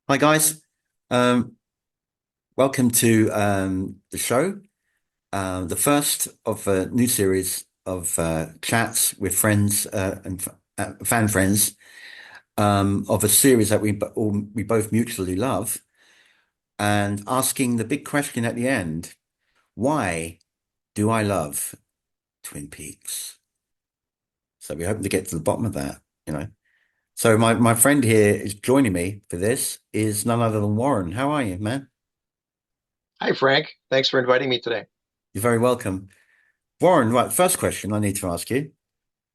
Hi guys, um, welcome to the show, the first of a new series of chats with friends and fan friends of a series that we both mutually love, and asking the big question at the end: Why do I love Twin Peaks? So we're hoping to get to the bottom of that. So my friend here is joining me for this is none other than Warren. How are you, man? Hi, Frank. Thanks for inviting me today. You're very welcome. Warren, right, first question I need to ask you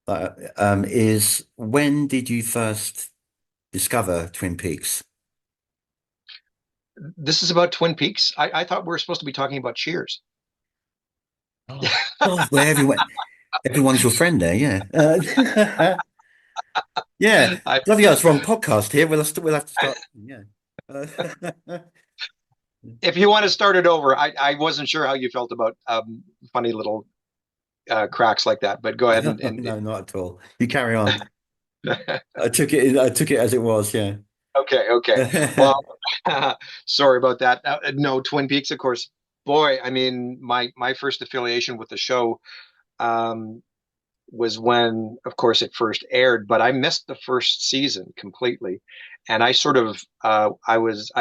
is when did you first discover Twin Peaks? This is about Twin Peaks. I thought we were supposed to be talking about Cheers. Oh, God, where everyone's your friend there, yeah. Yeah, I, bloody hell, it's wrong podcast here. We'll have to start. Yeah. Uh, if you want to start it over, I wasn't sure how you felt about funny little cracks like that, but go ahead no, not at all. You carry on. and I took it as it was, yeah. okay, okay. Well, sorry about that. No, Twin Peaks, of course. Boy, I mean, my first affiliation with the show um, was when, of course, it first aired, but I missed the first season completely. And I sort of, I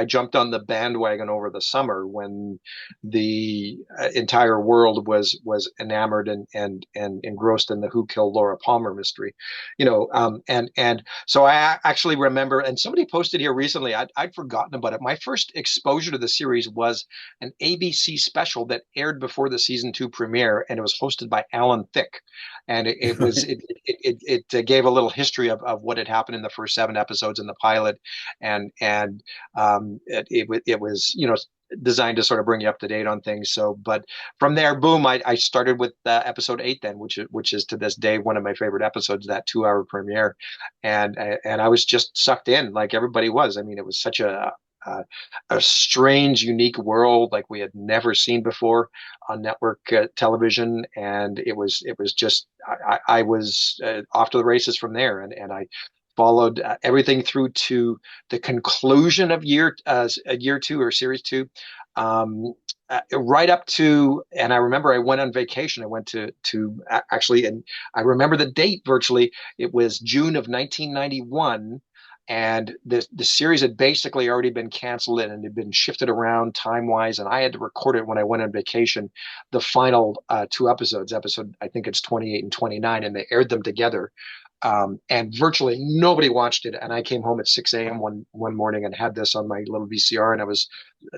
jumped on the bandwagon over the summer when the entire world was enamored and engrossed in the Who Killed Laura Palmer mystery, and so actually remember, and somebody posted here recently, I'd forgotten about it. My first exposure to the series was an ABC special that aired before the season two premiere, and it was hosted by Alan Thicke, and it gave a little history of what had happened in the first seven episodes in the pilot, and it was designed to sort of bring you up to date on things. So, but from there, boom, I started with episode eight then, which is to this day one of my favorite episodes, that 2 hour premiere, and I was just sucked in like everybody was. I mean, it was such a, a strange, unique world like we had never seen before on network television, and it was just I was off to the races from there, and I followed everything through to the conclusion of year two or series two. Right up to, and I remember I went on vacation. I went to actually, and I remember the date virtually. It was June of 1991, and the series had basically already been canceled and had been shifted around time wise, and I had to record it when I went on vacation. The final two episodes, episode I think it's 28 and 29, and they aired them together. And virtually nobody watched it. And I came home at 6 a.m. one morning and had this on my little VCR, and I was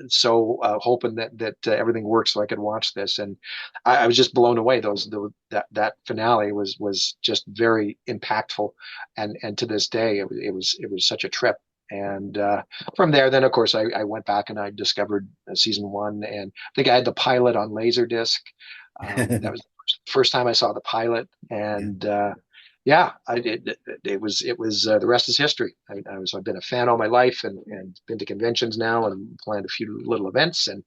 so hoping that everything worked so I could watch this. And I was just blown away. That finale was just very impactful, and to this day it was such a trip. And from there, then of course I went back and I discovered season one, and I think I had the pilot on Laserdisc. That was the first time I saw the pilot, Yeah. and yeah, it was the rest is history. I've been a fan all my life, and been to conventions now and planned a few little events, and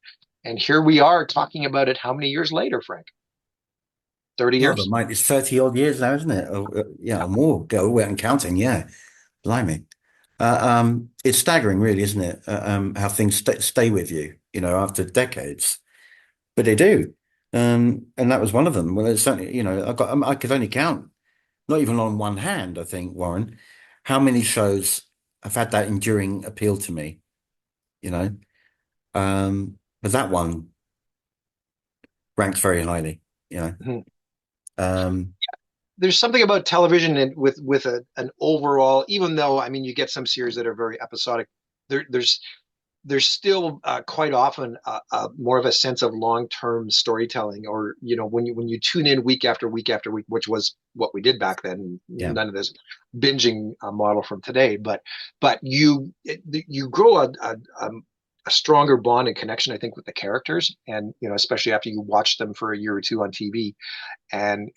here we are talking about it. How many years later, Frank? 30 God, years? mate, it's 30 odd years now, isn't it? Yeah, or more. Go away and counting. Yeah, blimey. It's staggering, really, isn't it? How things stay with you, after decades. But they do. And that was one of them. Well, it's certainly, I could only count, not even on one hand, I think, Warren, how many shows have had that enduring appeal to me, you know? But that one ranks very highly, you know. Mhm. Um, There's something about television and with an overall, even though I mean you get some series that are very episodic, there's still quite often more of a sense of long-term storytelling, or when you tune in week after week after week, which was what we did back then. yeah. None of this binging model from today, but you grow a stronger bond and connection, I think, with the characters, and especially after you watch them for a year or two on TV, and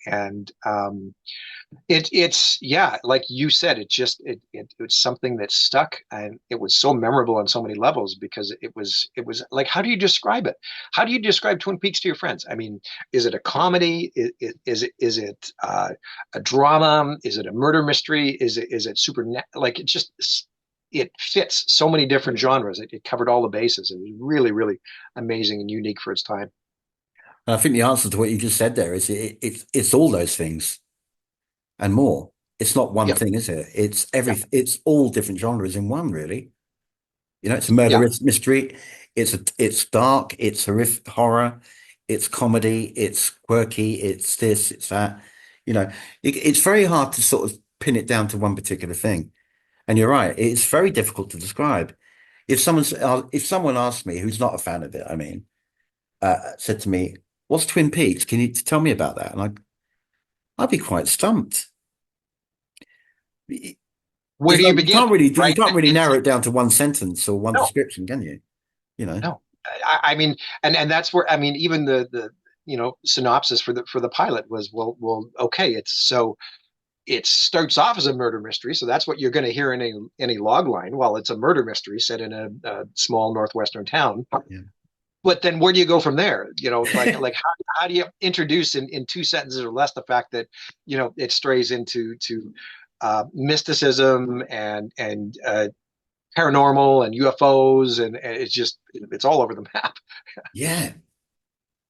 it's yeah, like you said, it's something that stuck, and it was so memorable on so many levels because it was like, how do you describe it? How do you describe Twin Peaks to your friends? I mean, is it a comedy? Is it a drama? Is it a murder mystery? Is it super like, it's just it fits so many different genres. It covered all the bases. It was really, really amazing and unique for its time. And I think the answer to what you just said there is it's all those things and more. It's not one Yeah, thing, is it? It's yeah, it's all different genres in one, really. It's a yeah. murder mystery. It's dark. It's horrific horror. It's comedy. It's quirky. It's this. It's that. It's very hard to sort of pin it down to one particular thing. And you're right. It's very difficult to describe. If someone asked me who's not a fan of it, I mean, said to me, "What's Twin Peaks? Can you tell me about that?" And I'd be quite stumped. Where It's do like you begin? you Right? can't really It's narrow it down to one sentence or one no, description, can you? You know. no. I mean, and that's where I mean, even the synopsis for the pilot was okay. It starts off as a murder mystery, so that's what you're going to hear in any log line. Well, it's a murder mystery set in a small northwestern town. Yeah. But then where do you go from there? Like how do you introduce in two sentences or less the fact that it strays into to mysticism and paranormal and UFOs and it's all over the map. Yeah,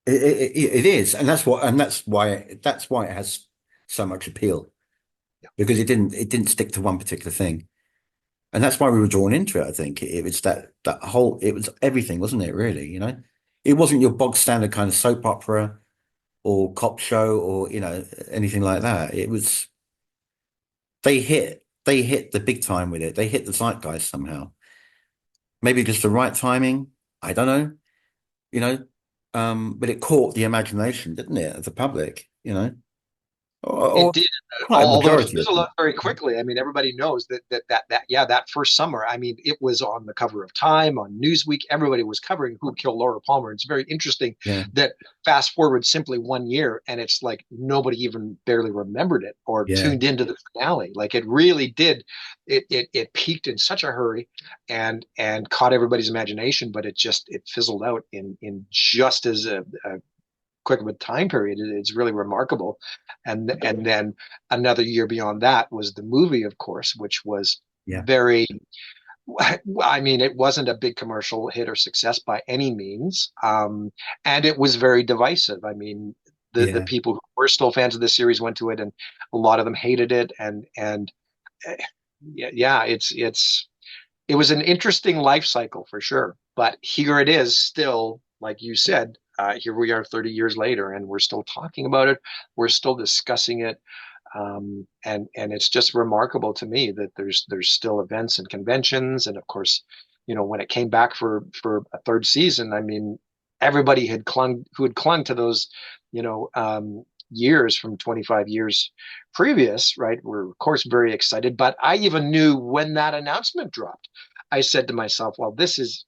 it is, and that's why it has so much appeal because it didn't stick to one particular thing, and that's why we were drawn into it. I think it was that whole it was everything, wasn't it? Really, it wasn't your bog standard kind of soap opera or cop show or anything like that. It was they hit the big time with it. They hit the zeitgeist somehow. Maybe just the right timing. I don't know. You know, but it caught the imagination, didn't it, of the public? Or It did, quite a although it majority of fizzled them. out very quickly. I mean, everybody knows that yeah, that first summer. I mean, it was on the cover of Time, on Newsweek. Everybody was covering who killed Laura Palmer. It's very interesting Yeah, that fast forward simply 1 year, and it's like nobody even barely remembered it or yeah, tuned into the finale. Like it really did. It peaked in such a hurry and caught everybody's imagination, but it fizzled out in just as a quick of a time period. It's really remarkable. And then another year beyond that was the movie, of course, which was yeah, very. I mean, it wasn't a big commercial hit or success by any means, and it was very divisive. I mean, the yeah, people who were still fans of the series went to it, and a lot of them hated it. And uh, yeah, it was an interesting life cycle for sure. But here it is still, like you said, here we are 30 years later, and we're still talking about it. We're still discussing it. And it's just remarkable to me that there's still events and conventions. And of course, when it came back for a third season, I mean, everybody who had clung to those, years from 25 years previous, right, were of course very excited. But I even knew when that announcement dropped, I said to myself, well, this is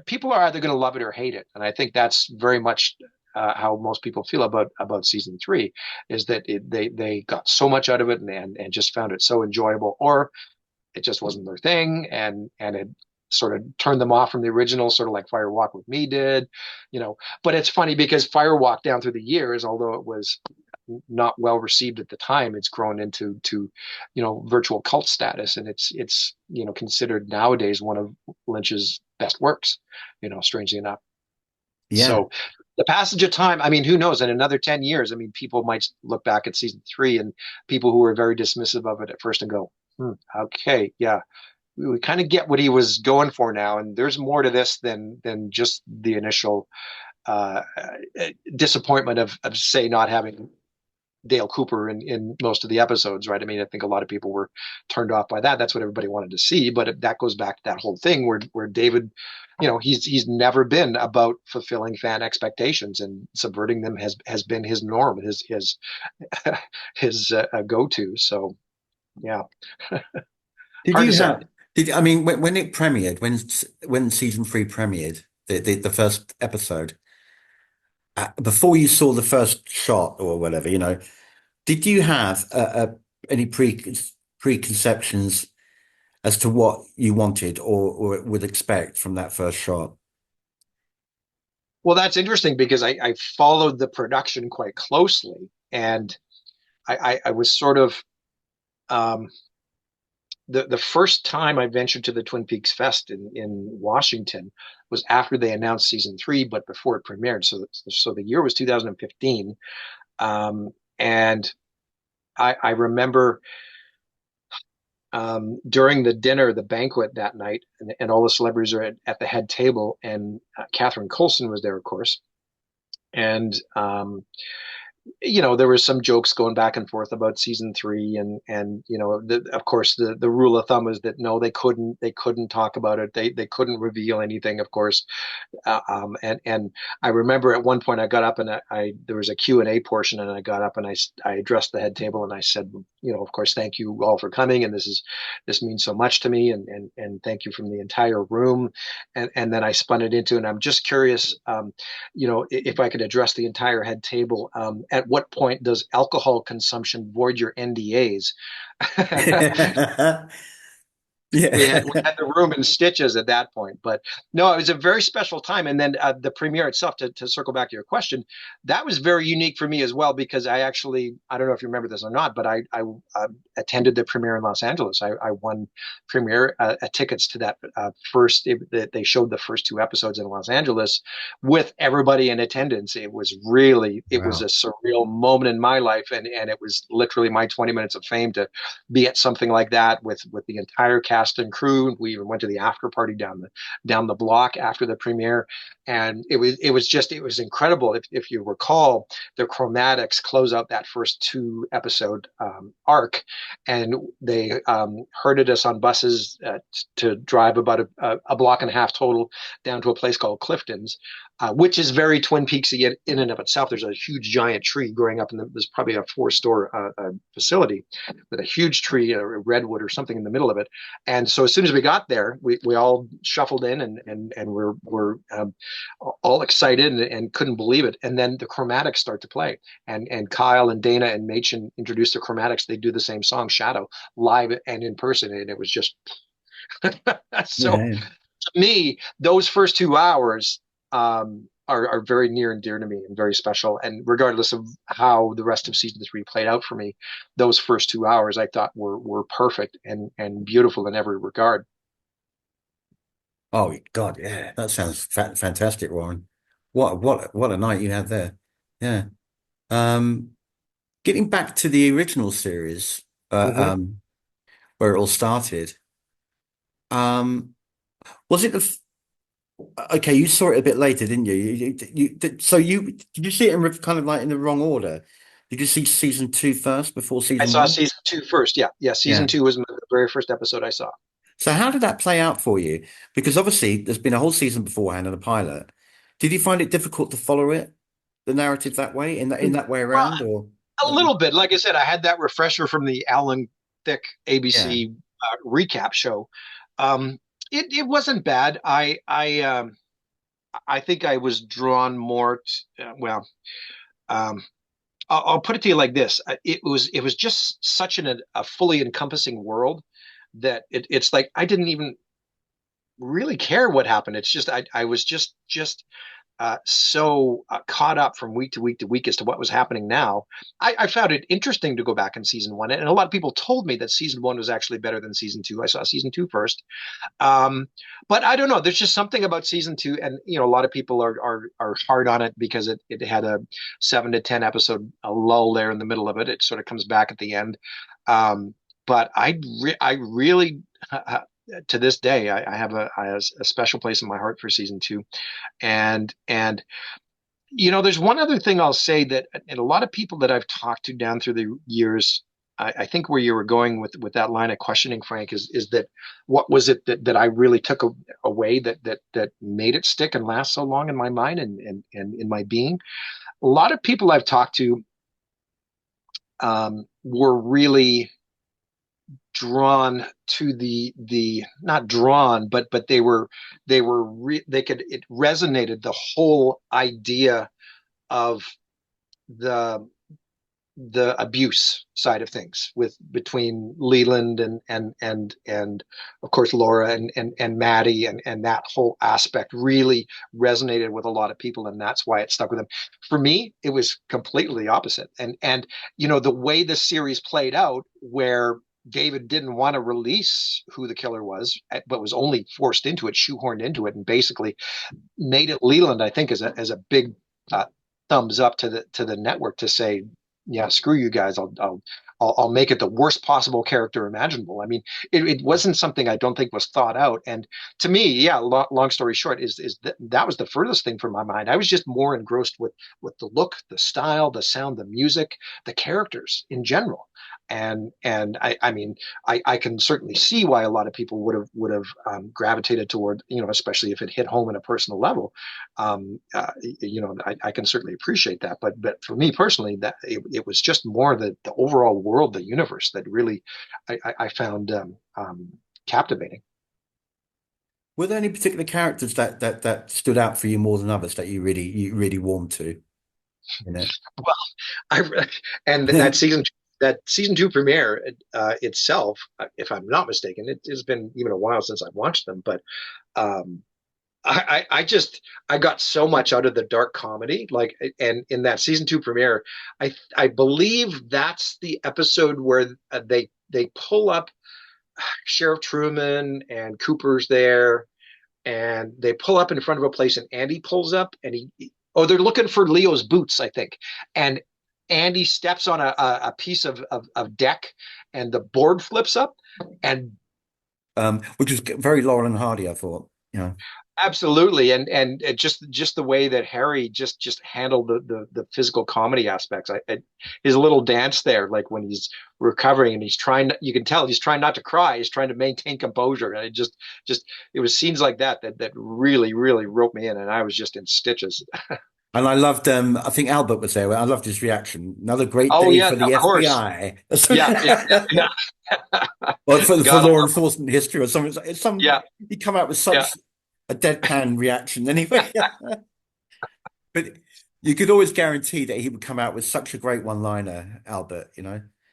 people are either going to love it or hate it, and I think that's very much how most people feel about season three, is that they got so much out of it and just found it so enjoyable, or it just wasn't their thing, and it sort of turned them off from the original, sort of like Fire Walk with Me did. But it's funny because Fire Walk down through the years, although it was not well received at the time, it's grown into virtual cult status, and it's considered nowadays one of Lynch's best works, strangely enough. yeah, So the passage of time, I mean, who knows? In another 10 years, I mean, people might look back at season three, and people who were very dismissive of it at first and go, okay, yeah, we kind of get what he was going for now. And there's more to this than just the initial uh, disappointment of say not having Dale Cooper in most of the episodes, right? I mean, I think a lot of people were turned off by that. That's what everybody wanted to see. But that goes back to that whole thing where David, he's never been about fulfilling fan expectations, and subverting them has been his norm, his go to. So yeah, Did hard to you say. have? Did I mean when it premiered, when season three premiered, the first episode, before you saw the first shot or whatever, did you have any preconceptions as to what you wanted or would expect from that first shot? Well, that's interesting because I followed the production quite closely, and I was sort of um, the first time I ventured to the Twin Peaks Fest in Washington was after they announced season three, but before it premiered. So the year was 2015, and I remember during the dinner, the banquet that night, and all the celebrities are at the head table, and Catherine Coulson was there, of course, and there was some jokes going back and forth about season three, and of course the rule of thumb is that no, they couldn't talk about it, they couldn't reveal anything, of course. And I remember at one point I got up and I there was a Q&A portion, and I got up and I addressed the head table, and I said, of course, thank you all for coming, and this means so much to me, and thank you from the entire room. And then I spun it into, and I'm just curious, if I could address the entire head table, at what point does alcohol consumption void your NDAs? We had the room in stitches at that point. But no, it was a very special time. And then the premiere itself, to circle back to your question, that was very unique for me as well, because I don't know if you remember this or not, but I attended the premiere in Los Angeles. I won premiere tickets to that they showed the first two episodes in Los Angeles with everybody in attendance. It was a Wow. surreal moment in my life. And it was literally my 20 minutes of fame to be at something like that with the entire cast and crew. We even went to the after party down the block after the premiere, and it was incredible. If you recall, the Chromatics close out that first two episode arc, and they herded us on buses to drive about a block and a half total down to a place called Clifton's, which is very Twin Peaksy in and of itself. There's a huge giant tree growing up there's probably a four-store facility with a huge tree, a redwood or something in the middle of it. And so as soon as we got there, we all shuffled in, and we're all excited, and couldn't believe it. And then the Chromatics start to play, and Kyle and Dana and Machen introduce the Chromatics. They do the same song, Shadow, live and in person, and it was just so. Yeah. To me, those first 2 hours are very near and dear to me and very special. And regardless of how the rest of season three played out for me, those first 2 hours I thought were perfect and beautiful in every regard. Oh God, yeah, that sounds fantastic, Warren. What a night you had there. Yeah. Um, Getting back to the original series, Mm-hmm. where it all started. Um, was it okay? You saw it a bit later, didn't you? So did you see it in kind of like in the wrong order? Did you see season two first before I season saw one? season two first. Yeah, yeah. Season Yeah. two was the very first episode I saw. So how did that play out for you? Because obviously there's been a whole season beforehand and a pilot. Did you find it difficult to follow it, the narrative that way, in that way Well, around, or a little bit. Like I said, I had that refresher from the Alan Thicke yeah, ABC recap show. Um, it wasn't bad. I think I was drawn more well. Um, I'll put it to you like this: it was just such a fully encompassing world that it's like I didn't even really care what happened. It's just I was just so caught up from week to week to week as to what was happening now. I found it interesting to go back in season one, and a lot of people told me that season one was actually better than season two. I saw season two first, um, but I don't know. There's just something about season two, and a lot of people are hard on it because it had a 7 to 10 episode a lull there in the middle of it. It sort of comes back at the end, but I really. To this day, I have a special place in my heart for season two, and there's one other thing I'll say that, and a lot of people that I've talked to down through the years, I think where you were going with that line of questioning, Frank, is that what was it that I really took away that made it stick and last so long in my mind and in my being. A lot of people I've talked to were really drawn to the not drawn, but it resonated the whole idea of the the abuse side of things with between Leland and of course Laura and Maddie, and that whole aspect really resonated with a lot of people, and that's why it stuck with them. For me, it was completely the opposite. And the way the series played out, where David didn't want to release who the killer was, but was only forced into it, shoehorned into it, and basically made it Leland, I think, as a big uh, thumbs up to the network to say, yeah, screw you guys, I'll make it the worst possible character imaginable. I mean, it wasn't something I don't think was thought out. And to me, yeah, long story short, is that was the furthest thing from my mind. I was just more engrossed with the look, the style, the sound, the music, the characters in general. And I mean, I can certainly see why a lot of people would have gravitated toward, especially if it hit home in a personal level. I can certainly appreciate that. But for me personally, that it was just more the overall world, the universe that really I found captivating. Were there any particular characters that stood out for you more than others that you really warmed to in it? Well, I and that season two premiere itself, if I'm not mistaken, it has been even a while since I've watched them, but um, I just I got so much out of the dark comedy, like, and in that season two premiere, I believe that's the episode where they pull up Sheriff Truman and Cooper's there, and they pull up in front of a place, and Andy pulls up, and oh, they're looking for Leo's boots, I think, and Andy steps on a piece of deck, and the board flips up, and Which was very Laurel and Hardy, I thought. Yeah. absolutely, and just the way that Harry just handled the physical comedy aspects. His little dance there, like when he's recovering and he's trying, you can tell he's trying not to cry. He's trying to maintain composure, and just it was scenes like that really roped me in, and I was just in stitches. And I loved I think Albert was there. I loved his reaction. Another great Oh day yeah, for the of course. FBI. Yeah. Or for God, law enforcement history or something. It's some yeah, he come out with yeah. such a deadpan reaction anyway. But you could always guarantee that he would come out with such a great one-liner, Albert.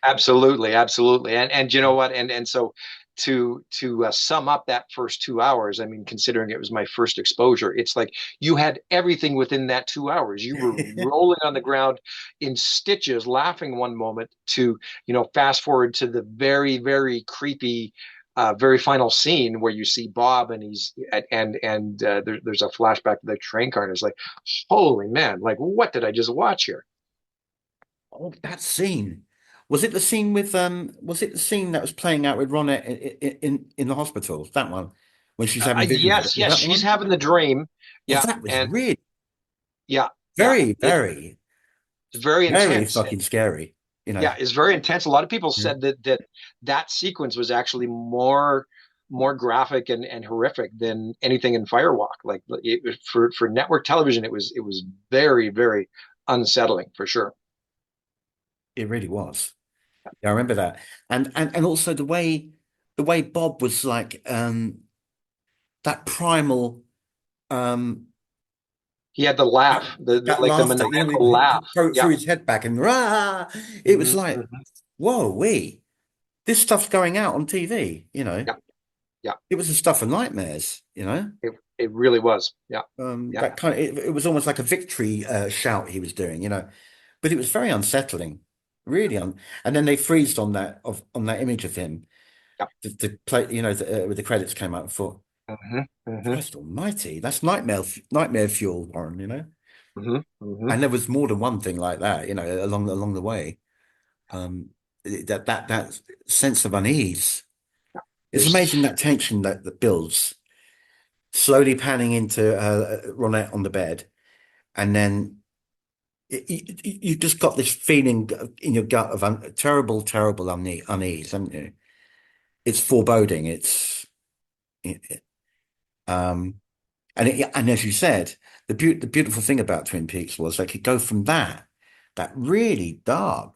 Absolutely, absolutely, and you know what, and so to sum up that first 2 hours, I mean, considering it was my first exposure, it's like you had everything within that 2 hours. You were rolling on the ground in stitches, laughing one moment to fast forward to the very creepy. Very final scene where you see Bob and there's a flashback to the train car and it's like, holy man, like what did I just watch here? Oh, that scene. Was it the scene that was playing out with Ronette in the hospital? That one, when she's having visions of it. Was Yes, that the she's one? having the dream. Oh, Yeah, that was and really yeah, yeah, very, very, it's very very intense. fucking scary, you know. Yeah, it's very intense. A lot of people Yeah. said that sequence was actually more graphic and horrific than anything in Firewalk. Like for network television, it was very unsettling for sure. It really was. Yeah, I remember that. And also the way Bob was like that primal um He had the laugh, that like the laughter, maniacal he laugh. threw Yeah. his head back and rah, it was Hmm, like, hmm. whoa, this stuff's going out on TV. Yeah, yeah. It was the stuff of nightmares. It really was. Yeah, yeah. That kind of it was almost like a victory shout he was doing. But it was very unsettling, really. And then they freezed on that image of him Yeah. to play, with the credits came out. I thought, Hmm, hmm, Christ Almighty, that's nightmare fuel, Warren. hmm, hmm. And there was more than one thing like that, along the way. Um, that sense of unease. It's There's amazing that tension that builds, slowly panning into Ronette on the bed, and then you just got this feeling in your gut of terrible, terrible unease, haven't you? It's foreboding. Um, and as you said, the beautiful thing about Twin Peaks was they could go from that really dark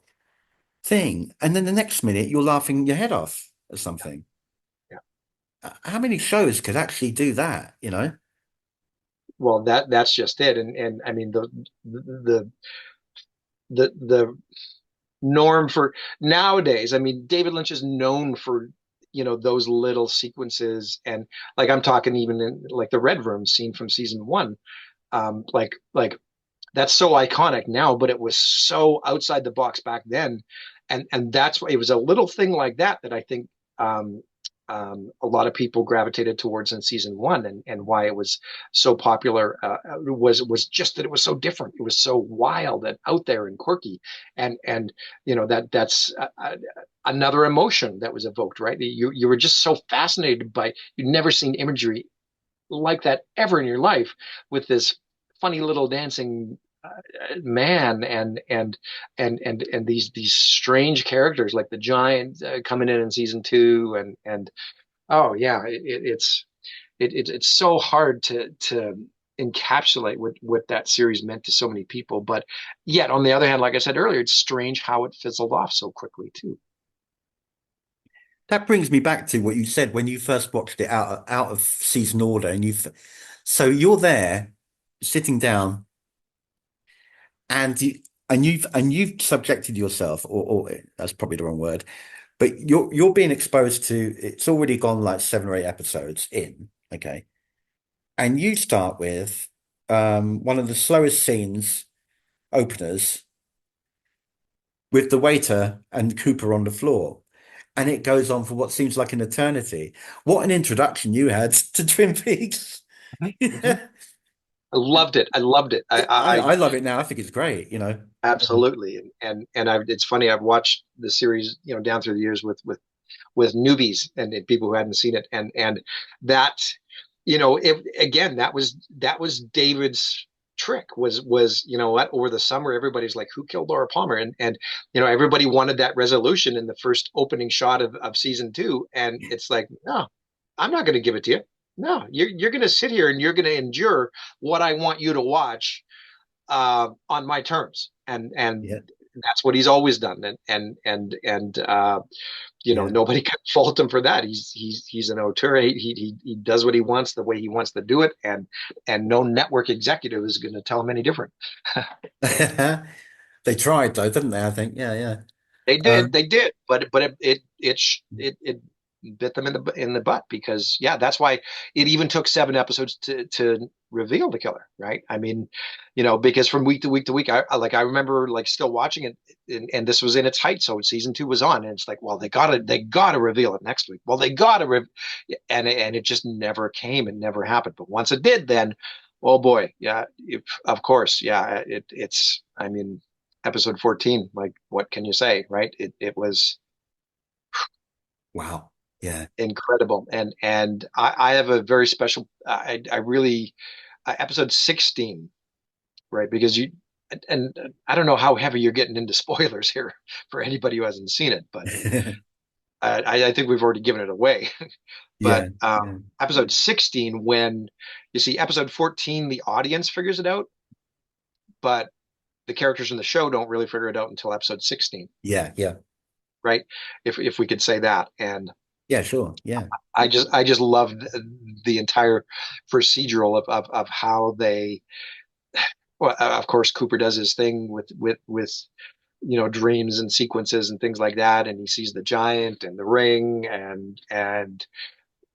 thing, and then the next minute you're laughing your head off at something. yeah. How many shows could actually do that? Well, that's just it. And I mean the the norm for nowadays. I mean, David Lynch is known for those little sequences, and like I'm talking even in like the Red Room scene from season one. Like that's so iconic now, but it was so outside the box back then. and that's why it was a little thing like that that I think um, a lot of people gravitated towards in season one, and why it was so popular was just that it was so different. It was so wild and out there and quirky, and that's another emotion that was evoked, right? You were just so fascinated by, you'd never seen imagery like that ever in your life, with this funny little dancing man, and these strange characters like the giant coming in season two, and oh yeah, it's so hard to encapsulate what that series meant to so many people. But yet, on the other hand, like I said earlier, it's strange how it fizzled off so quickly too. That brings me back to what you said when you first watched it out of season order, and so you're there sitting down, and you've subjected yourself, or that's probably the wrong word, but you're being exposed to, it's already gone like 7 or 8 episodes in, okay, and you start with one of the slowest scenes openers with the waiter and Cooper on the floor. And it goes on for what seems like an eternity. What an introduction you had to Twin Peaks. Mhm. Mhm. I loved it. I loved it. I love it now. I think it's great, you know. Absolutely. It's funny. I've watched the series, down through the years with newbies and people who hadn't seen it, and that, again, that was David's trick, was what, over the summer everybody's like, who killed Laura Palmer, and everybody wanted that resolution in the first opening shot of season two, and it's like, no, I'm not going to give it to you. No, you're going to sit here and you're going to endure what I want you to watch on my terms, and Yeah, that's what he's always done, and yeah. nobody can fault him for that. He's an auteur. He does what he wants the way he wants to do it, and no network executive is going to tell him any different. They tried though, didn't they? I think. Yeah, yeah. They Um, did, but it bit them in the butt, because yeah, that's why it even took 7 episodes to reveal the killer, right? I mean, because from week to week to week, I remember like still watching it, and this was in its height, so season two was on, and it's like, well, they gotta reveal it next week. Well, they gotta and it just never came and never happened. But once it did, then, oh boy, yeah, of course, yeah, it's, I mean, episode 14, like, what can you say, right? It was wow. Yeah. incredible, and I have a very special, I really, episode 16, right? Because and I don't know how heavy you're getting into spoilers here for anybody who hasn't seen it, but I think we've already given it away. But Yeah. Yeah. episode 16, when you see episode 14, the audience figures it out, but the characters in the show don't really figure it out until episode 16, Yeah. Yeah. right? If we could say that. And Yeah, sure. Yeah. I just loved the entire procedural of how they, well, of course Cooper does his thing with dreams and sequences and things like that, and he sees the giant and the ring, and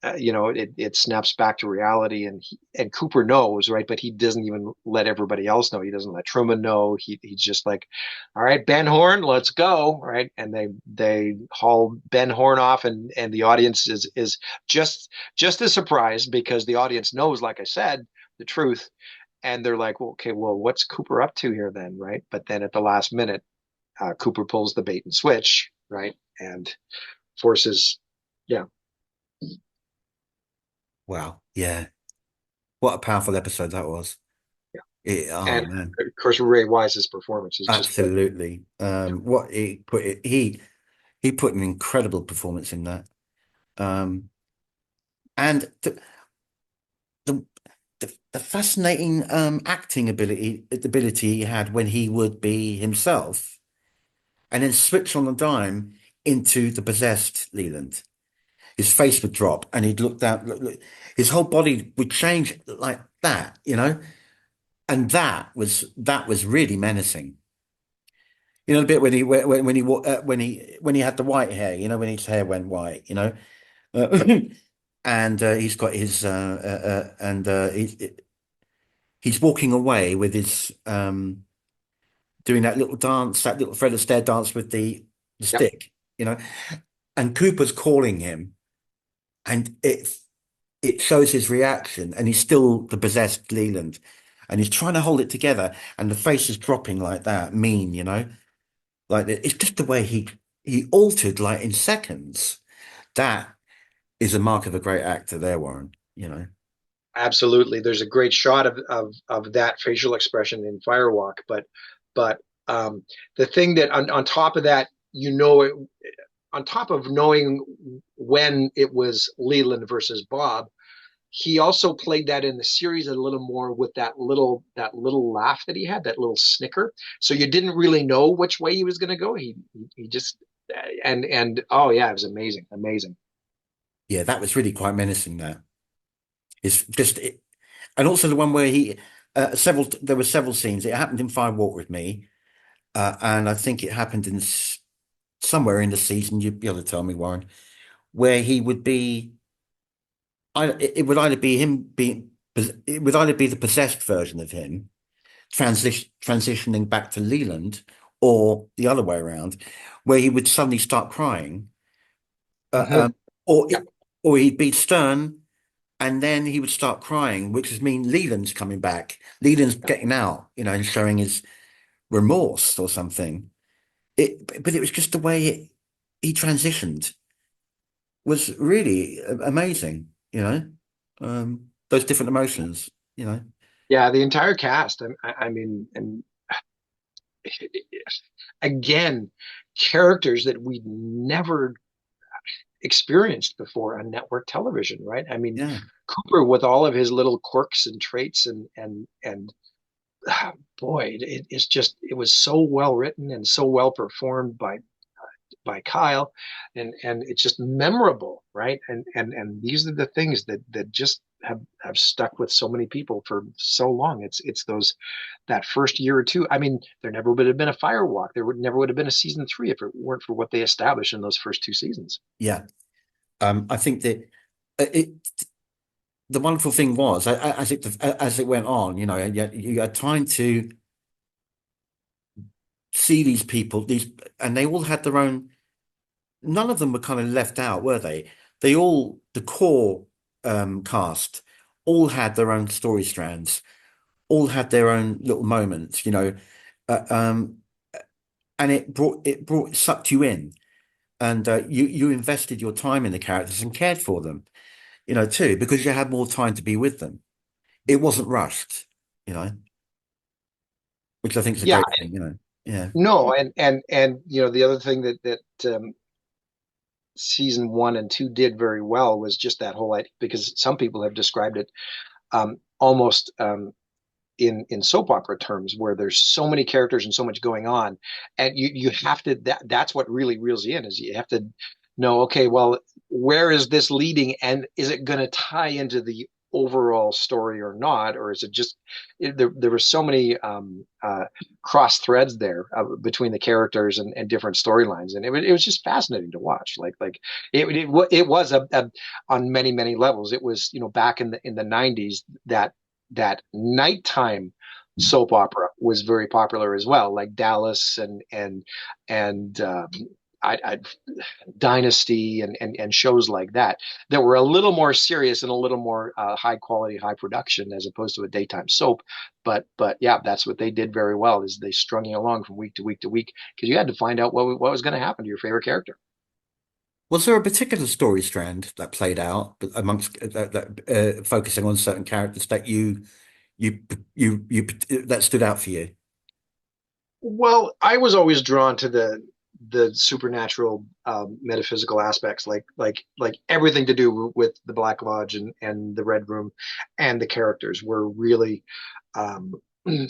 it snaps back to reality, and Cooper knows, right? But he doesn't even let everybody else know. He doesn't let Truman know. He's just like, all right, Ben Horn, let's go, right? And they haul Ben Horn off, and the audience is just as surprised, because the audience knows, like I said, the truth, and they're like, well, okay, well, what's Cooper up to here then, right? But then at the last minute, Cooper pulls the bait and switch, right? And forces, yeah, Wow. Yeah. What a powerful episode that was. yeah. Oh And man. of course, Ray Wise's performance is just like, Absolutely. What he put an incredible performance in that. Um, and the the fascinating acting ability he had when he would be himself and then switch on the dime into the possessed Leland. His face would drop and he'd look down, his whole body would change like that, you know? And that was really menacing. You know, the bit when when he had the white hair, you know, when his hair went white, you know, and he's got his and he's walking away with his doing that little dance, that little Fred Astaire dance with the the Yep. stick, you know, and Cooper's calling him, and it shows his reaction, and he's still the possessed Leland, and he's trying to hold it together, and the face is dropping like that, mean, like it's just the way he altered like in seconds. That is a mark of a great actor there, Warren. Absolutely. There's a great shot of that facial expression in Firewalk, but the thing that on top of that, on top of knowing when it was Leland versus Bob, he also played that in the series a little more with that little laugh that he had, that little snicker. So you didn't really know which way he was going to go. He just and oh yeah, it was amazing, amazing. Yeah, that was really quite menacing. That it's just it, and also the one where he there were several scenes. It happened in Fire Walk with Me, and I think it happened in somewhere in the season. You'd be able to tell me, Warren, where he would be. It would either be him being. It would either be the possessed version of him transitioning back to Leland, or the other way around, where he would suddenly start crying, uh, Mm-hmm. um, or Yep. or he'd be stern, and then he would start crying, which would mean Leland's coming back. Leland's Yep. getting out, and showing his remorse or something. But it was just the way he transitioned was really amazing. Those different emotions. Yeah, the entire cast. I mean, and again, characters that we'd never experienced before on network television, right? I mean, Yeah, Cooper with all of his little quirks and traits and boy, it was so well written and so well performed by Kyle, and it's just memorable, right? And these are the things that just have stuck with so many people for so long. It's those that first year or two. I mean, there never would have been a Firewalk. There would never would have been a season three if it weren't for what they established in those first two seasons. yeah. I think that it. The wonderful thing was, as it went on, you had time to see these people, and they all had their own. None of them were kind of left out, were they? The core cast, all had their own story strands, all had their own little moments, uh, um, and it sucked you in, and you invested your time in the characters and cared for them, too, because you had more time to be with them. It wasn't rushed, which I think is a Yeah, great thing. Yeah, no, and the other thing that season one and two did very well was just that whole idea, because some people have described it almost in soap opera terms, where there's so many characters and so much going on, and you have to that's what really reels you in, is you have to know, okay, well, where is this leading, and is it going to tie into the overall story or not, or is it just there were so many cross threads there between the characters and different storylines, and it was just fascinating to watch. Like it was on many levels. It was, back in the 90s, that nighttime soap opera was very popular as well, like Dallas and I Dynasty and shows like that were a little more serious and a little more high quality, high production, as opposed to a daytime soap. But yeah, that's what they did very well, is they strung you along from week to week to week, because you had to find out what was going to happen to your favorite character. was there a particular story strand that played out amongst focusing on certain characters that you you that stood out for you? Well, I was always drawn to the supernatural, metaphysical aspects, like everything to do with the Black Lodge and the Red Room, and the characters were really, um,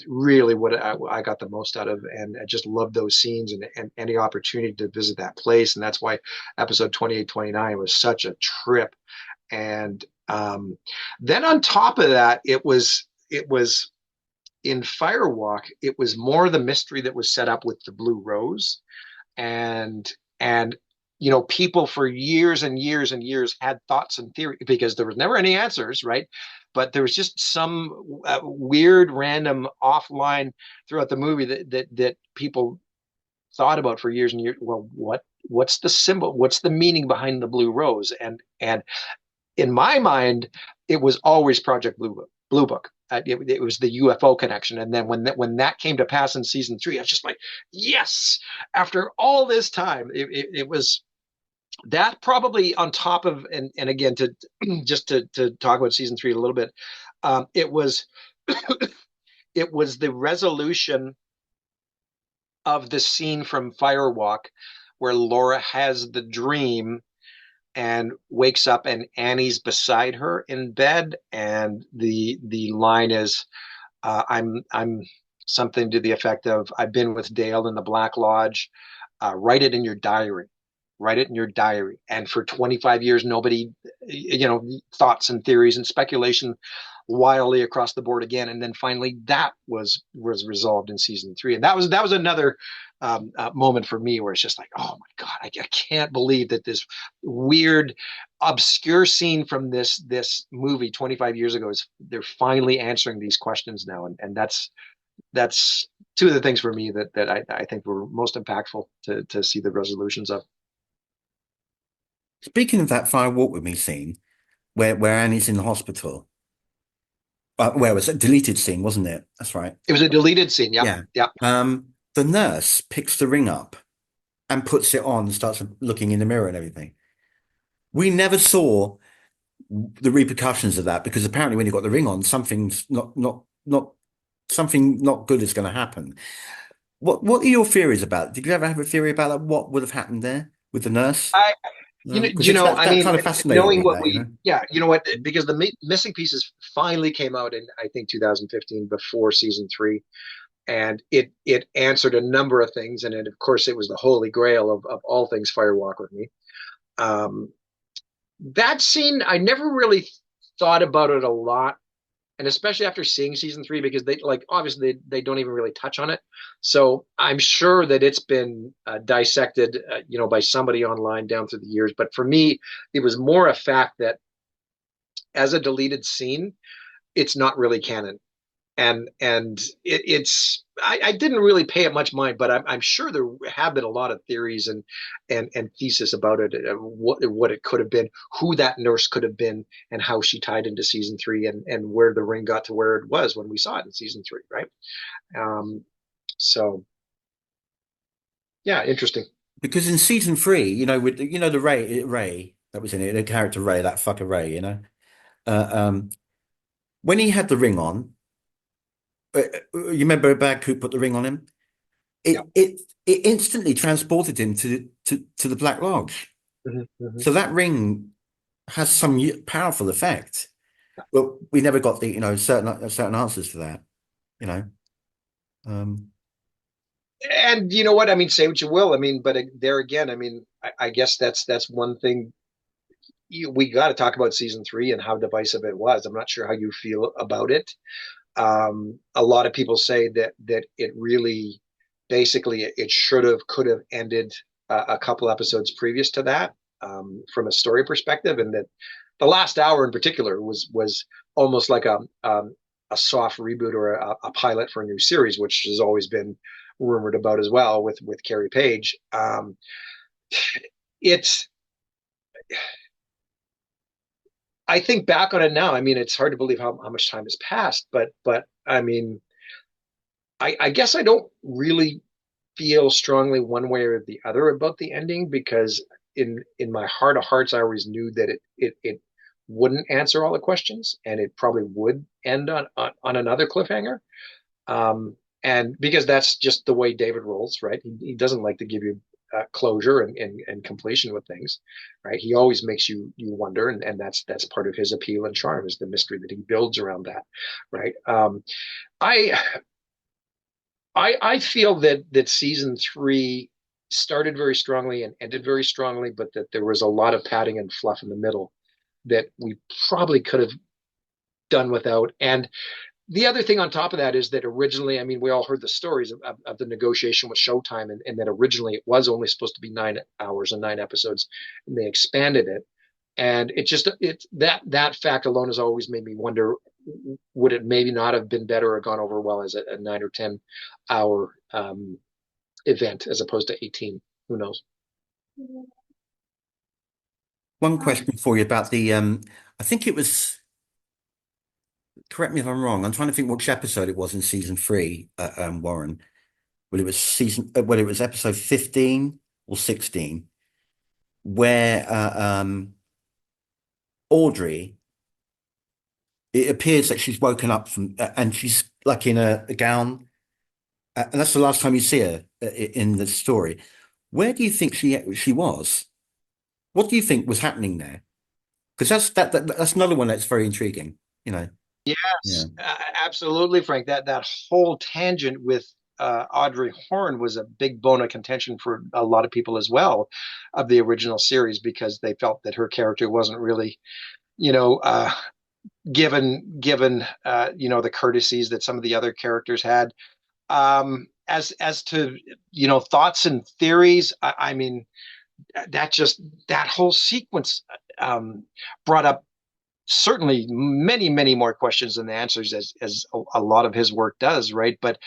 really what I got the most out of, and I just loved those scenes, and any opportunity to visit that place, and that's why episode 28, 29 was such a trip. And then on top of that, it was in Firewalk, it was more the mystery that was set up with the Blue Rose, and people for years and years and years had thoughts and theory, because there was never any answers, right? But there was just some weird, random, offline throughout the movie that people thought about for years and years. Well, what's the symbol? What's the meaning behind the blue rose? And in my mind, it was always Project Blue Book. It was the UFO connection, and then when that came to pass in season 3, I was just like, yes! After all this time, it was that, probably on top of, and again, to just to talk about season 3 a little bit, it was it was the resolution of the scene from Firewalk where Laura has the dream and wakes up and Annie's beside her in bed, and the line is, I'm something to the effect of, I've been with Dale in the Black Lodge. Write it in your diary. Write it in your diary. And for 25 years, nobody, thoughts and theories and speculation wildly across the board again. And then finally, that was resolved in season 3, and that was another moment for me where it's just like, oh my god, I can't believe that this weird, obscure scene from this movie 25 years ago is, they're finally answering these questions now, and that's two of the things for me that I think were most impactful to see the resolutions of. Speaking of that fire walk with me scene, where Annie's in the hospital, where was it? Deleted scene, wasn't it? That's right. It was a deleted scene. Yep. Yeah. Yep. The nurse picks the ring up and puts it on and starts looking in the mirror and everything. We never saw the repercussions of that because apparently when you got the ring on, something's not something not good is going to happen. What are your theories about it? Did you ever have a theory about that? What would have happened there with the nurse? I Because it's I that mean, kind of fascinated knowing me, what that, we, yeah, what, because the missing pieces finally came out in, I think, 2015, before season 3, and it answered a number of things, and of course it was the holy grail of all things Firewalk with Me. Um, that scene, I never really thought about it a lot, and especially after seeing season 3, because they, like, obviously they don't even really touch on it. So I'm sure that it's been dissected, by somebody online down through the years. But for me, it was more a fact that, as a deleted scene, it's not really canon, and I didn't really pay it much mind, but I'm sure there have been a lot of theories and thesis about it, what it could have been, who that nurse could have been, and how she tied into season 3, and where the ring got to where it was when we saw it in season 3, right? Um, so yeah, interesting. because in season 3, with the Ray that was in it, the character Ray, that fucker Ray, uh, um, when he had the ring on, you remember Bag who put the ring on him? Yeah. It instantly transported him to the Black Lodge. Hmm. Hmm. So that ring has some powerful effect. But we never got the certain answers to that. You know, um, And you know what? I mean, say what you will. I mean, but there again, I mean, I guess that's one thing. We got to talk about season 3 and how divisive it was. I'm not sure how you feel about it. A lot of people say that it really, basically, it should have, could have ended a couple episodes previous to that, from a story perspective, and that the last hour in particular was almost like a soft reboot, or a pilot for a new series, which has always been rumored about as well with Carrie Page. It's I think back on it now. I mean, it's hard to believe how much time has passed, but I mean, I guess I don't really feel strongly one way or the other about the ending, because in my heart of hearts, I always knew that it wouldn't answer all the questions, and it probably would end on another cliffhanger. And because that's just the way David rolls, right? He doesn't like to give you closure and completion with things, right? He always makes you wonder, and that's part of his appeal and charm, is the mystery that he builds around that, right? I I feel that season 3 started very strongly and ended very strongly, but that there was a lot of padding and fluff in the middle that we probably could have done without. And the other thing on top of that is that originally, I mean, we all heard the stories of the negotiation with Showtime, and that originally it was only supposed to be 9 hours and 9 episodes, and they expanded it. And that fact alone has always made me wonder, would it maybe not have been better or gone over well as a 9 or 10 hour event as opposed to 18. Who knows? One question for you about I think it was, correct me if I'm wrong, I'm trying to think which episode it was in season three, Warren. Well, it was episode 15 or 16, where Audrey, it appears that she's woken up from, and she's like in a gown, and that's the last time you see her in the story. Where do you think she was? What do you think was happening there? Because that's another one that's very intriguing, you know. Yeah. Yes, absolutely, Frank. That whole tangent with Audrey Horne was a big bone of contention for a lot of people as well of the original series because they felt that her character wasn't really, you know, given the courtesies that some of the other characters had. As to thoughts and theories, I mean that whole sequence um, brought up certainly many more questions than answers as a lot of his work does, right? But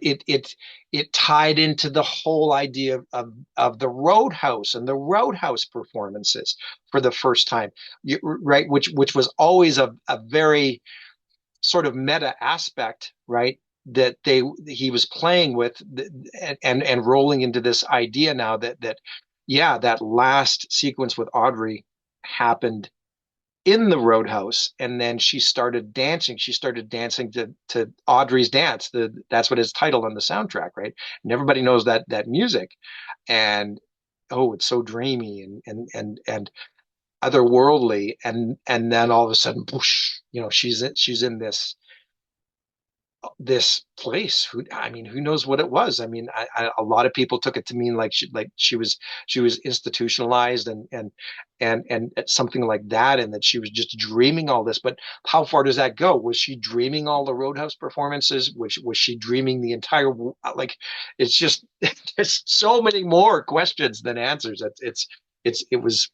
it tied into the whole idea of the Roadhouse and the Roadhouse performances for the first time, right? Which was always a very sort of meta aspect, right? That he was playing with and rolling into this idea now that yeah, that last sequence with Audrey happened in the Roadhouse, and then she started dancing. She started dancing to Audrey's dance. That's what is titled on the soundtrack, right? And everybody knows that music, and oh, it's so dreamy and otherworldly, and then all of a sudden, whoosh, she's in this place. Who knows what it was? I mean, a lot of people took it to mean like she was institutionalized and something like that, and that she was just dreaming all this. But how far does that go? Was she dreaming all the Roadhouse performances? Was she dreaming the entire like? It's just there's so many more questions than answers. It was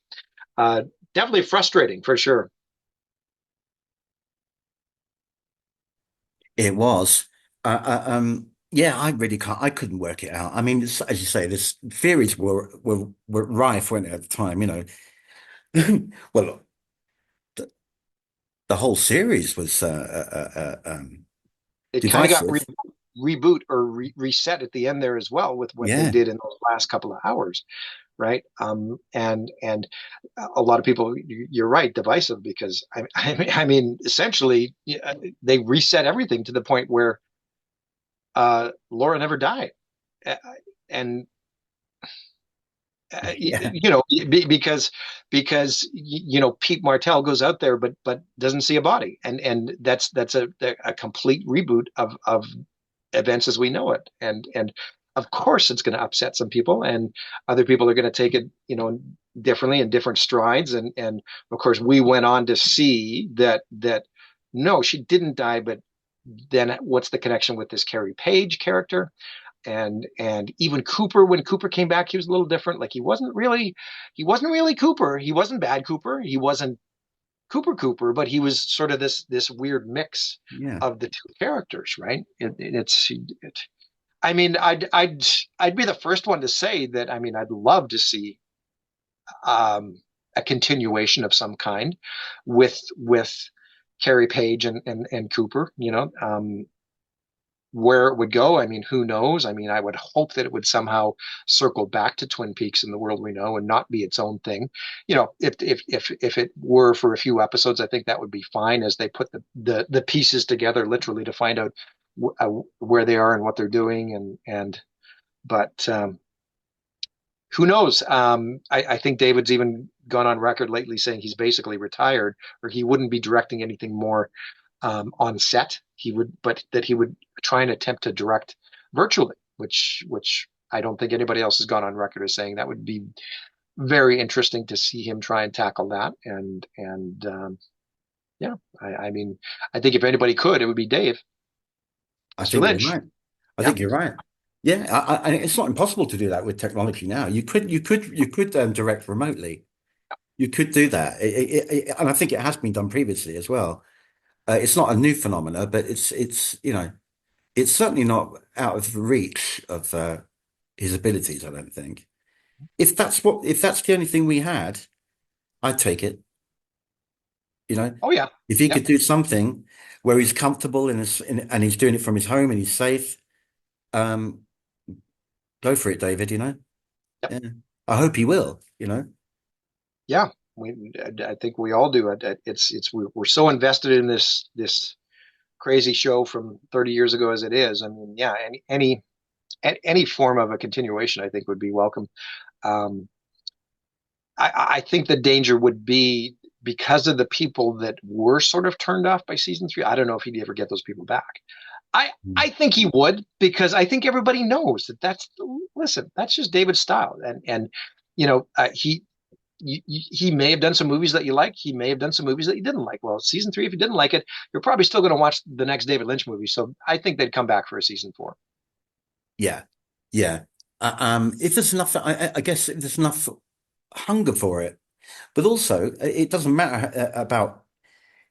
uh, definitely frustrating for sure. It was. Yeah, I really can't. I couldn't work it out. I mean, as you say, this theories were rife, weren't they, at the time? You know, well, the, the whole series was It kind of got divisive. reboot or reset at the end there as well with what they Yeah, did in those last couple of hours, right? And a lot of people, you're right, divisive because I mean, essentially they reset everything to the point where Laura never died, and yeah, because Pete Martell goes out there but doesn't see a body, and that's a complete reboot of events as we know it, and of course it's going to upset some people, and other people are going to take it differently in different strides, and of course we went on to see that no, she didn't die, but then what's the connection with this Carrie Page character? And even Cooper, when Cooper came back, he was a little different. Like he wasn't really Cooper. He wasn't bad Cooper. He wasn't Cooper, but he was sort of this weird mix yeah. of the two characters, right? I mean, I'd be the first one to say that. I mean, I'd love to see um, a continuation of some kind with Carrie Page and Cooper. Where it would go, I mean, who knows? I mean, I would hope that it would somehow circle back to Twin Peaks in the world we know and not be its own thing. If it were for a few episodes, I think that would be fine as they put the pieces together literally to find out where they are and what they're doing and but who knows? I think David's even gone on record lately saying he's basically retired or he wouldn't be directing anything more on set. But that he would try and attempt to direct virtually, which I don't think anybody else has gone on record as saying that would be very interesting to see him try and tackle that. And yeah, I mean, I think if anybody could, it would be Dave, I Mr. think you're Lynch. right. I Yeah. think you're right. Yeah, it's not impossible to do that with technology now. You could direct remotely. You could do that, and I think it has been done previously as well. It's not a new phenomena, but it's it's certainly not out of the reach of. his abilities, I don't think. If that's the only thing we had, I'd take it. You know, Oh yeah, if he yeah, could do something where he's comfortable and he's doing it from his home and he's safe, um, go for it, David, you know? yep, Yeah. I hope he will, you know? yeah. I think we all do it. We're so invested in this crazy show from 30 years ago as it is. I mean, yeah, any form of a continuation, I think, would be welcome. Um, I think the danger would be because of the people that were sort of turned off by season three. I don't know if he'd ever get those people back. I think he would because I think everybody knows that listen, that's just David's style, and you know he may have done some movies that you like. He may have done some movies that you didn't like. Well, season three, if you didn't like it, you're probably still going to watch the next David Lynch movie. So I think they'd come back for a season four. Yeah. Yeah. If there's enough, I guess if there's enough hunger for it, but also it doesn't matter about,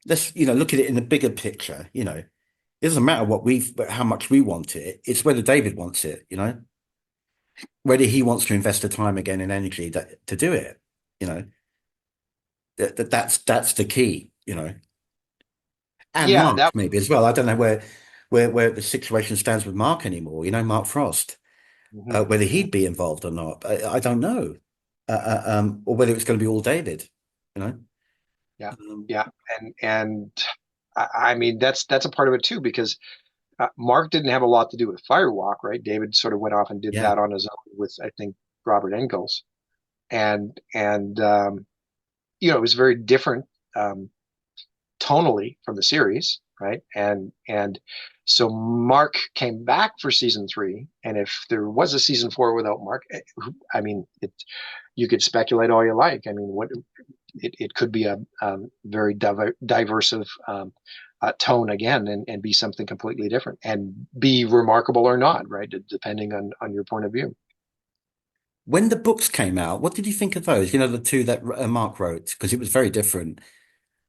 let's, look at it in the bigger picture, it doesn't matter how much we want it. It's whether David wants it, whether he wants to invest the time again and energy to do it, you know, that's the key, and Yeah, Mark that. maybe as well. I don't know where the situation stands with Mark anymore, Mark Frost, Mhm, whether mhm. he'd be involved or not. I don't know. Or whether it's going to be all David, you know. Yeah, Um, yeah, and I mean that's a part of it too because Mark didn't have a lot to do with Firewalk, right? David sort of went off and did yeah. that on his own with I think Robert Engels, and it was very different tonally from the series, right? And so Mark came back for season three, and if there was a season four without Mark, I mean, you could speculate all you like. I mean, what it could be a very diverse tone again, and be something completely different, and be remarkable or not, right? Depending on your point of view. When the books came out, what did you think of those? The two that Mark wrote, because it was very different.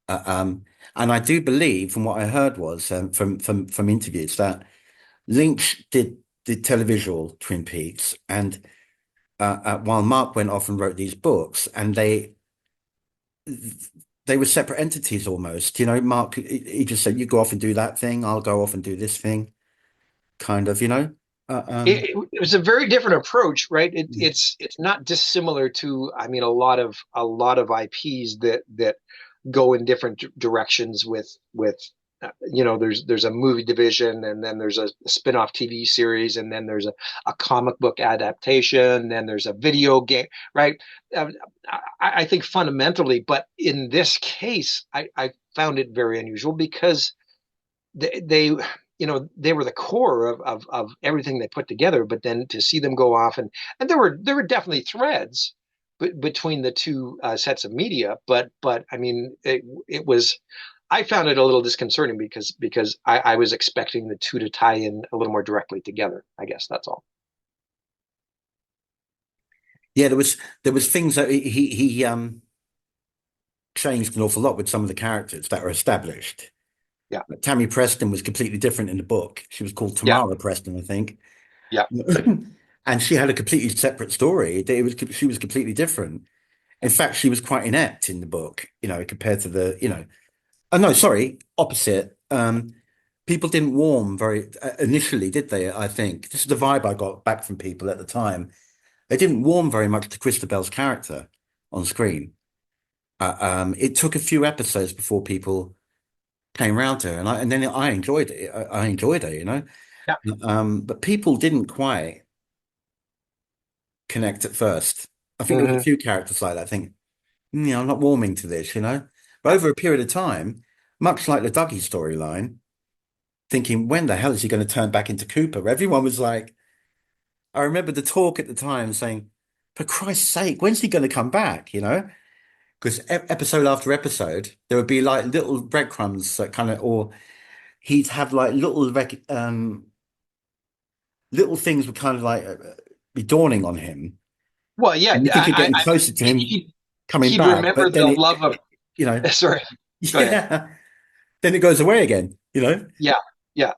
Uh, um, and I do believe, from what I heard, was from interviews that Lynch did televisual Twin Peaks, and while Mark went off and wrote these books, and they were separate entities almost. Mark he just said, "You go off and do that thing. I'll go off and do this thing." Kind of. Uh, um, It was a very different approach, right? It's not dissimilar to, I mean, a lot of IPs that go in different directions with there's a movie division, and then there's a spin-off TV series, and then there's a comic book adaptation, then there's a video game, right? Um, I think fundamentally, but in this case, I found it very unusual because they were the core of everything they put together, but then to see them go off, and there were definitely threads between the two sets of media, but I mean it was, I found it a little disconcerting because I was expecting the two to tie in a little more directly together. I guess that's all. yeah, there was things that he changed an awful lot with some of the characters that are established. Yeah, Tammy Preston was completely different in the book. She was called yeah, Tamara Preston, I think. yeah, And she had a completely separate story. She was completely different. In fact, she was quite inept in the book, compared to oh no, sorry, opposite. People didn't warm very initially, did they? I think this is the vibe I got back from people at the time. They didn't warm very much to Christabel's character on screen. It took a few episodes before people came around to her, and then I enjoyed it. I enjoyed her, yeah. But people didn't quite connect at first. I think there was a Hmm. few characters like that. I think, I'm not warming to this. But Yeah. over a period of time, much like the Dougie storyline, thinking, when the hell is he going to turn back into Cooper? Everyone was like, I remember the talk at the time saying, for Christ's sake, when's he going to come back? Because episode after episode, there would be like little breadcrumbs that kind of, or he'd have like little things would kind of like be dawning on him, Well, yeah, and you think you're getting closer to him he'd, coming he'd back, remember but then the love of. you know, Sorry, go ahead. yeah, then it goes away again. Yeah, yeah.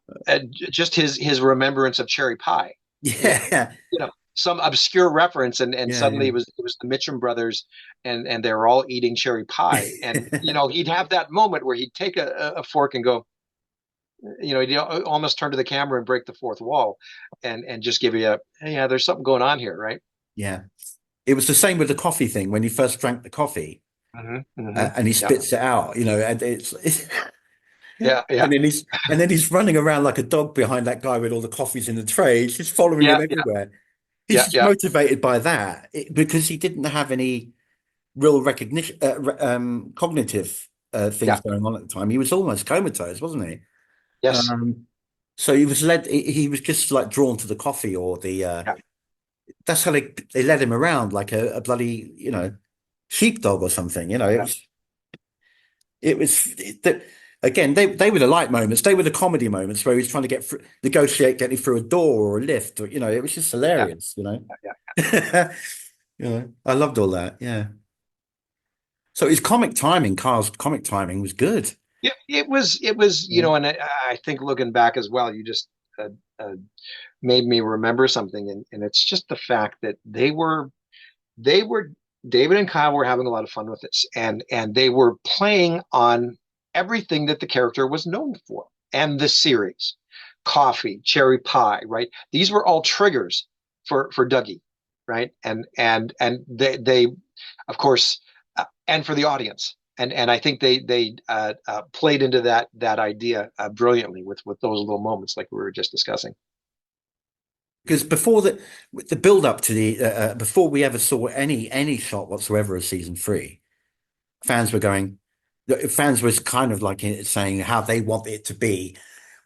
Just his remembrance of cherry pie. You know, Yeah, you know. some obscure reference, and Yeah, suddenly yeah. it was the Mitchum brothers, and they were all eating cherry pie, and he'd have that moment where he'd take a fork and go, he'd almost turn to the camera and break the fourth wall, and just give you a, hey, yeah, there's something going on here, right? Yeah. It was the same with the coffee thing when he first drank the coffee and he Yeah, spits it out, and it's yeah, yeah, and then he's running around like a dog behind that guy with all the coffees in the tray. He's just following him yeah, yeah, everywhere. He's yeah, just yeah, motivated by that because he didn't have any real recognition, cognitive things yeah. going on at the time. He was almost comatose, wasn't he? Yes, Um, so he was led. He was just like drawn to the coffee or the. yeah, That's how they led him around like a bloody sheepdog or something. yeah, It was that again. They were the light moments. They were the comedy moments where he was trying to negotiate getting through a door or a lift. Or, it was just yeah, hilarious. yeah. I loved all that. Yeah. So his comic timing, Carl's comic timing was good. It was, Yeah. and I think looking back as well, you just uh, uh, made me remember something, and it's just the fact that they were David and Kyle were having a lot of fun with this, and they were playing on everything that the character was known for, and the series, coffee, cherry pie, right? These were all triggers for Dougie, right? And they of course, and for the audience. And I think they played into that idea brilliantly with those little moments like we were just discussing. Because the build up to before we ever saw any shot whatsoever of season three, fans were going, the fans was kind of like saying how they want it to be.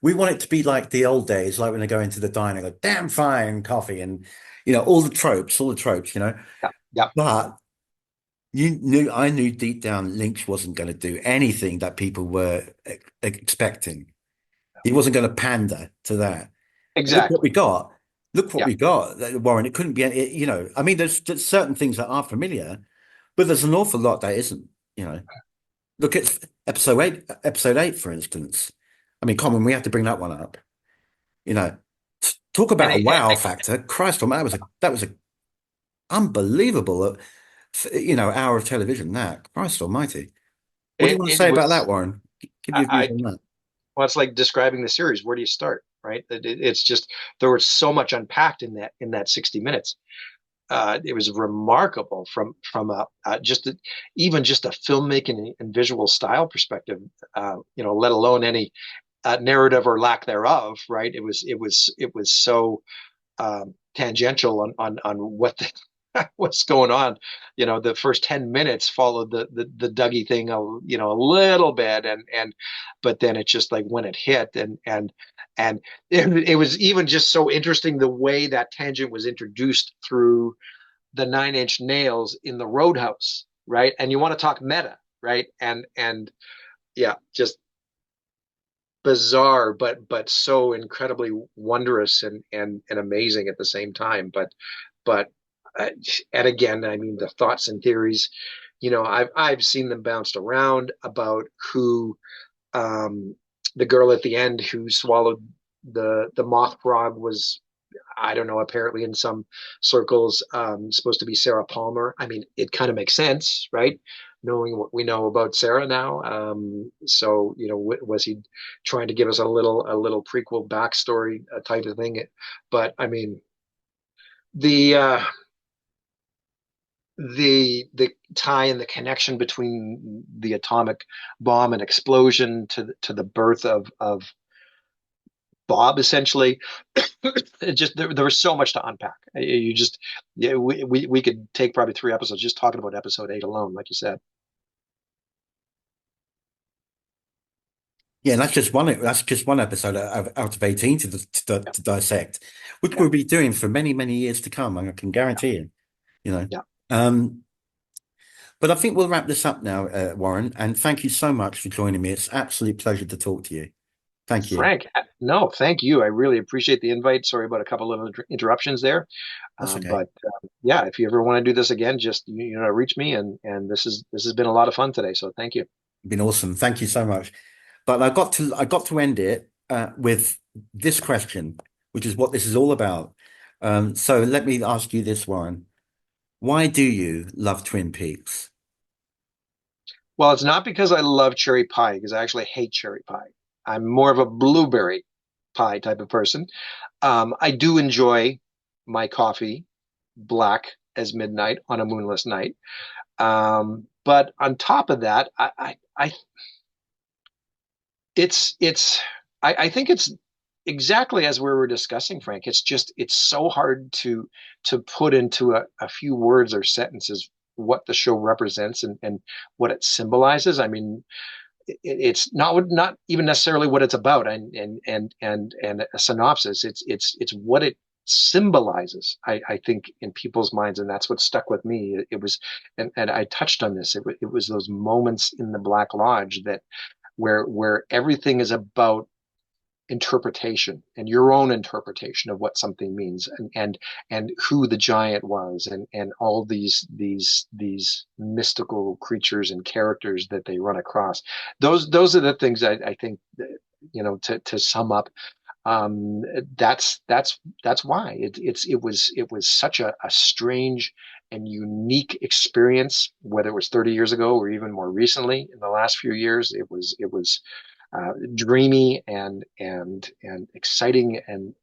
We want it to be like the old days, like when they go into the diner, go, damn fine coffee and all the tropes. Yeah, yeah, But I knew deep down Lynch wasn't going to do anything that people were expecting. He wasn't going to pander to that. And look what exactly. we got. Look what Yeah, we got, Warren. It couldn't be, I mean, there's certain things that are familiar, but there's an awful lot that isn't, you know. Look at episode eight, for instance. I mean, come on, we have to bring that one up. You know, talk and about a wow factor. Christ, that was a unbelievable, hour of television. That Christ Almighty. What do you it, want to it say about was that, Warren? Give your views I on that. well, it's like describing the series. Where do you start, right? It's just there was so much unpacked in that 60 minutes. It was remarkable from even just a filmmaking and visual style perspective. Let alone any narrative or lack thereof. Right? It was so tangential on what what's going on. The first 10 minutes followed the Dougie thing, a little bit, and but then it just like when it hit, and it was even just so interesting the way that tangent was introduced through the Nine Inch Nails in the Roadhouse, right? And you want to talk meta, right? And yeah, just bizarre, but so incredibly wondrous and amazing at the same time. But uh, and again, I mean, the thoughts and theories, I've seen them bounced around about who, um, the girl at the end who swallowed the moth frog was, I don't know, apparently in some circles, supposed to be Sarah Palmer. I mean, it kind of makes sense, right? Knowing what we know about Sarah now. So, was he trying to give us a little prequel backstory type of thing? But I mean, the the tie and the connection between the atomic bomb and explosion to the birth of Bob, essentially. It just there was so much to unpack. You just Yeah, we could take probably 3 episodes just talking about episode 8 alone, like you said. Yeah, and that's just one episode out of 18 Yeah, to dissect, which yeah, we'll be doing for many, many years to come. I can yeah, guarantee you, you know. yeah. Um, but I think we'll wrap this up now, Warren, and thank you so much for joining me. It's an absolute pleasure to talk to you. Thank you. Frank, no, thank you. I really appreciate the invite. Sorry about a couple of interruptions there. That's okay. But yeah, if you ever want to do this again, just reach me, and this has been a lot of fun today. So thank you. Been awesome. Thank you so much. But I got to end it with this question, which is what this is all about. So let me ask you this, Warren. Why do you love Twin Peaks? Well, it's not because I love cherry pie, because I actually hate cherry pie. I'm more of a blueberry pie type of person. I do enjoy my coffee black as midnight on a moonless night. But on top of that, it's I think it's exactly as we were discussing, Frank. It's just it's so hard to put into a few words or sentences what the show represents and what it symbolizes. I mean, it's not even necessarily what it's about and a synopsis. It's what it symbolizes. I think in people's minds, and that's what stuck with me. It was, and I touched on this. It was those moments in the Black Lodge that where everything is about interpretation and your own interpretation of what something means and who the giant was and all these mystical creatures and characters that they run across. Those are the things I think that, to sum up, um, that's why it was such a strange and unique experience, whether it was 30 years ago or even more recently in the last few years. It was dreamy and exciting and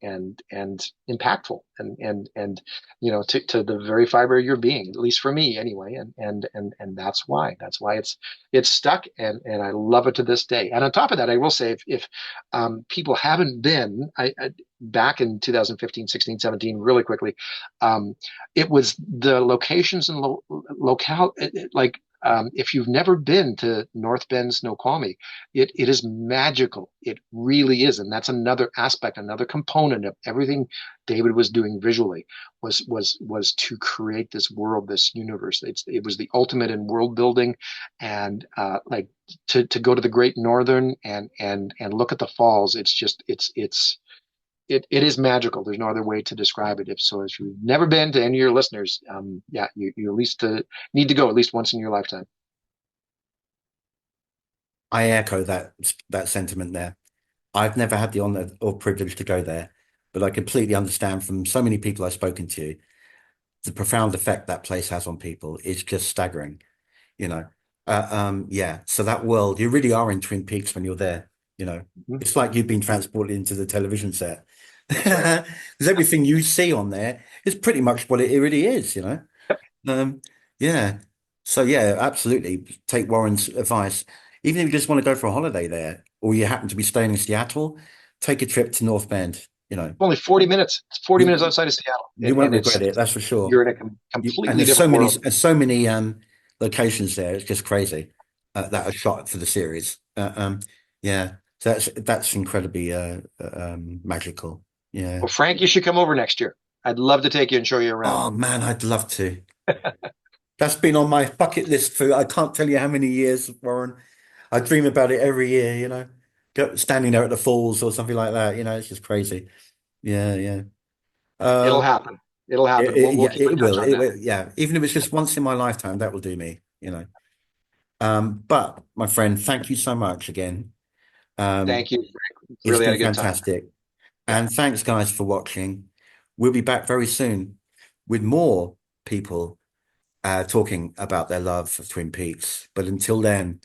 impactful and to the very fiber of your being, at least for me anyway. And that's why it's stuck and I love it to this day. And on top of that, I will say if people haven't been, back in 2015, 16, 17, really quickly, it was the locations and locale, like, if you've never been to North Bend, Snoqualmie, it is magical. It really is, and that's another aspect, another component of everything David was doing visually was to create this world, this universe. It was the ultimate in world building, and like to go to the Great Northern and look at the falls. It's just it is magical. There's no other way to describe it. If you've never been to any of your listeners, yeah, you at least need to go at least once in your lifetime. I echo that sentiment there. I've never had the honor or privilege to go there, but I completely understand from so many people I've spoken to, the profound effect that place has on people is just staggering, you know. Yeah. So that world, you really are in Twin Peaks when you're there, you know. Mhm. It's like you've been transported into the television set. That's right. Because everything you see on there is pretty much what it really is, you know. Um, yeah. So yeah, absolutely. Take Warren's advice. Even if you just want to go for a holiday there, or you happen to be staying in Seattle, take a trip to North Bend, you know. Only 40 minutes. It's 40 minutes You outside of Seattle, you won't and regret it, that's for sure. you're in a And completely different world. there's so many locations there. It's just crazy that are shot for the series. Yeah, so that's incredibly magical. Yeah. Well, Frank, you should come over next year. I'd love to take you and show you around. Oh man, I'd love to. That's been on my bucket list for I can't tell you how many years, Warren. I dream about it every year, you know. Standing there at the falls or something like that, you know, it's just crazy. Yeah, yeah. It'll Uh, happen. It'll happen. We'll yeah, keep in touch on It that. will. Yeah, even if it's just once in my lifetime, that will do me, you know. But my friend, thank you so much again. Um, Thank you, Frank. it's Really had been a good time. fantastic. Yeah. And thanks, guys, for watching. We'll be back very soon with more people talking about their love for Twin Peaks. But until then,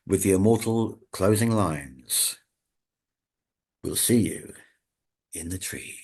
with the immortal closing lines, we'll see you in the tree.